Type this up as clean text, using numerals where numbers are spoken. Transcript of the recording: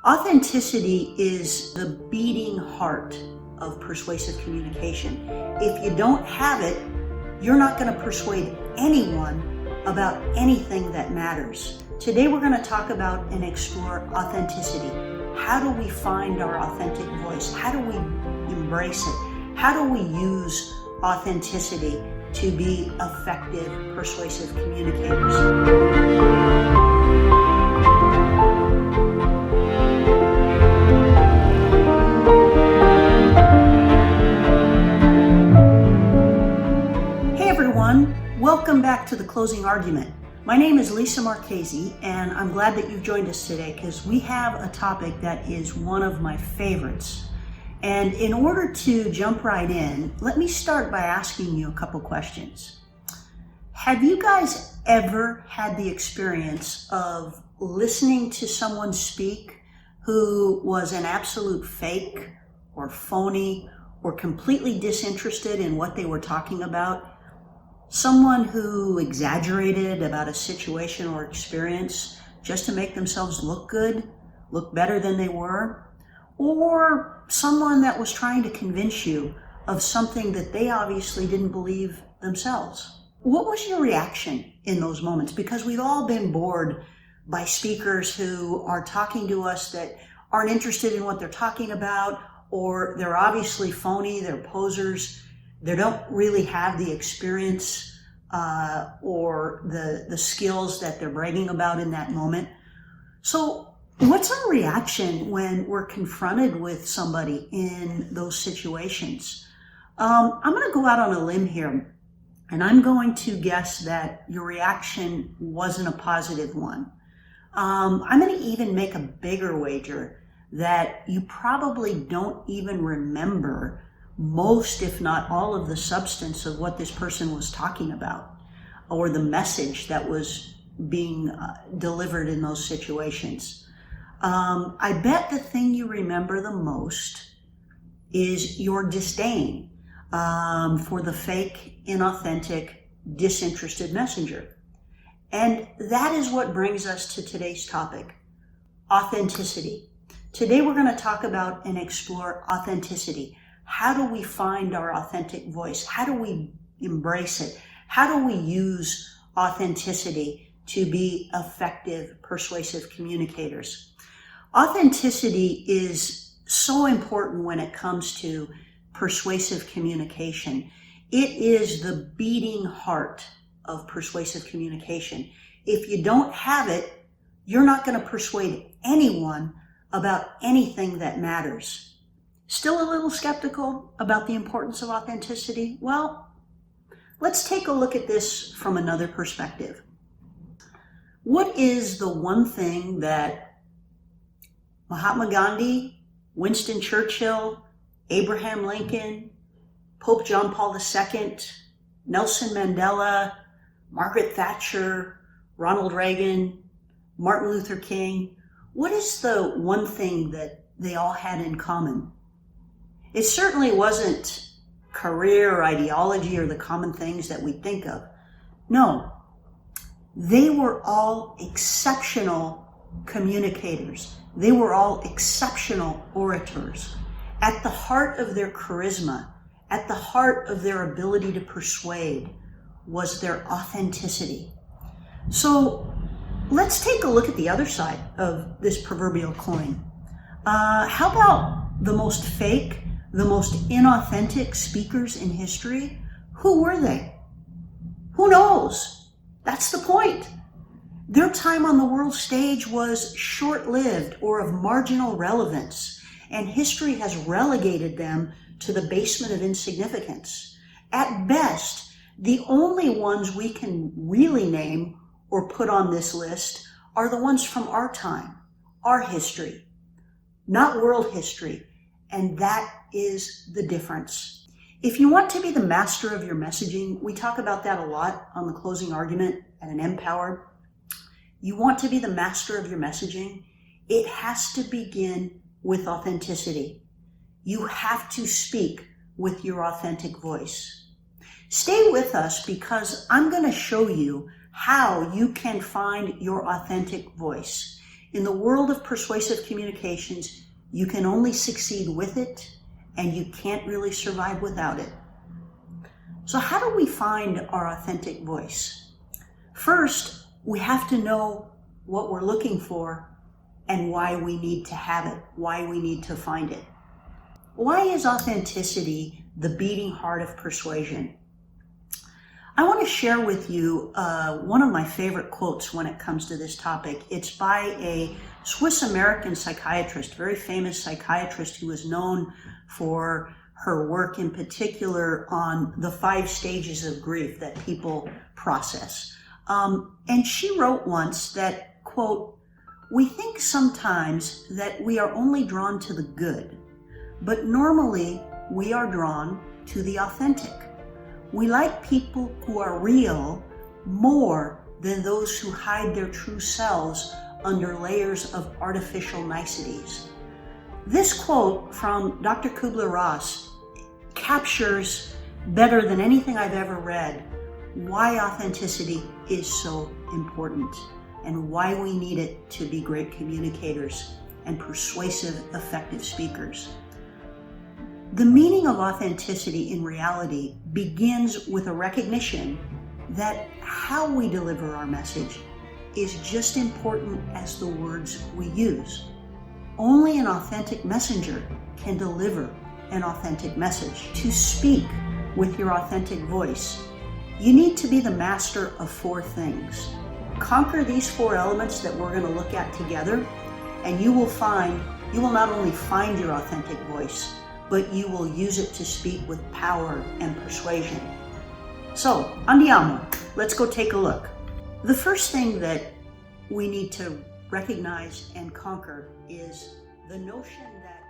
Authenticity is the beating heart of persuasive communication. If you don't have it, you're not going to persuade anyone about anything that matters. Today we're going to talk about and explore authenticity. How do we find our authentic voice? How do we embrace it? How do we use authenticity to be effective persuasive communicators? Welcome back to The Closing Argument. My name is Lisa Marchese, and I'm glad that you've joined us today because we have a topic that is one of my favorites. And in order to jump right in, let me start by asking you a couple questions. Have you guys ever had the experience of listening to someone speak who was an absolute fake or phony or completely disinterested in what they were talking about? Someone who exaggerated about a situation or experience just to make themselves look good, look better than they were, or someone that was trying to convince you of something that they obviously didn't believe themselves. What was your reaction in those moments? Because we've all been bored by speakers who are talking to us that aren't interested in what they're talking about, or they're obviously phony, they're posers. They don't really have the experience or the skills that they're bragging about in that moment. So what's our reaction when we're confronted with somebody in those situations? I'm going to go out on a limb here, and I'm going to guess that your reaction wasn't a positive one. I'm going to even make a bigger wager that you probably don't even remember most, if not all, of the substance of what this person was talking about or the message that was being delivered in those situations. I bet the thing you remember the most is your disdain for the fake, inauthentic, disinterested messenger. And that is what brings us to today's topic, authenticity. Today we're going to talk about and explore authenticity. How do we find our authentic voice? How do we embrace it? How do we use authenticity to be effective, persuasive communicators? Authenticity is so important when it comes to persuasive communication. It is the beating heart of persuasive communication. If you don't have it, you're not going to persuade anyone about anything that matters. Still a little skeptical about the importance of authenticity? Well, let's take a look at this from another perspective. What is the one thing that Mahatma Gandhi, Winston Churchill, Abraham Lincoln, Pope John Paul II, Nelson Mandela, Margaret Thatcher, Ronald Reagan, Martin Luther King, what is the one thing that they all had in common? It certainly wasn't career or ideology or the common things that we think of. No, they were all exceptional communicators. They were all exceptional orators. At the heart of their charisma, at the heart of their ability to persuade, was their authenticity. So let's take a look at the other side of this proverbial coin. How about the most fake, the most inauthentic speakers in history? Who were they? Who knows? That's the point. Their time on the world stage was short-lived or of marginal relevance, and history has relegated them to the basement of insignificance. At best, the only ones we can really name or put on this list are the ones from our time, our history, not world history. And that is the difference. If you want to be the master of your messaging, we talk about that a lot on The Closing Argument at an Empower. You want to be the master of your messaging, it has to begin with authenticity. You have to speak with your authentic voice. Stay with us because I'm going to show you how you can find your authentic voice. In the world of persuasive communications, you can only succeed with it, and you can't really survive without it. So how do we find our authentic voice? First, we have to know what we're looking for and why we need to have it, why we need to find it. Why is authenticity the beating heart of persuasion? I want to share with you one of my favorite quotes when it comes to this topic. It's by a Swiss-American psychiatrist, very famous psychiatrist who is known for her work in particular on the 5 stages of grief that people process. And she wrote once that, quote, "We think sometimes that we are only drawn to the good, but normally we are drawn to the authentic. We like people who are real more than those who hide their true selves under layers of artificial niceties." This quote from Dr. Kubler-Ross captures better than anything I've ever read why authenticity is so important and why we need it to be great communicators and persuasive, effective speakers. The meaning of authenticity in reality begins with a recognition that how we deliver our message is just important as the words we use. Only an authentic messenger can deliver an authentic message. To speak with your authentic voice, you need to be the master of 4 things. Conquer these 4 elements that we're going to look at together, and you will not only find your authentic voice, but you will use it to speak with power and persuasion. So, andiamo, let's go take a look. The first thing that we need to recognize and conquer is the notion that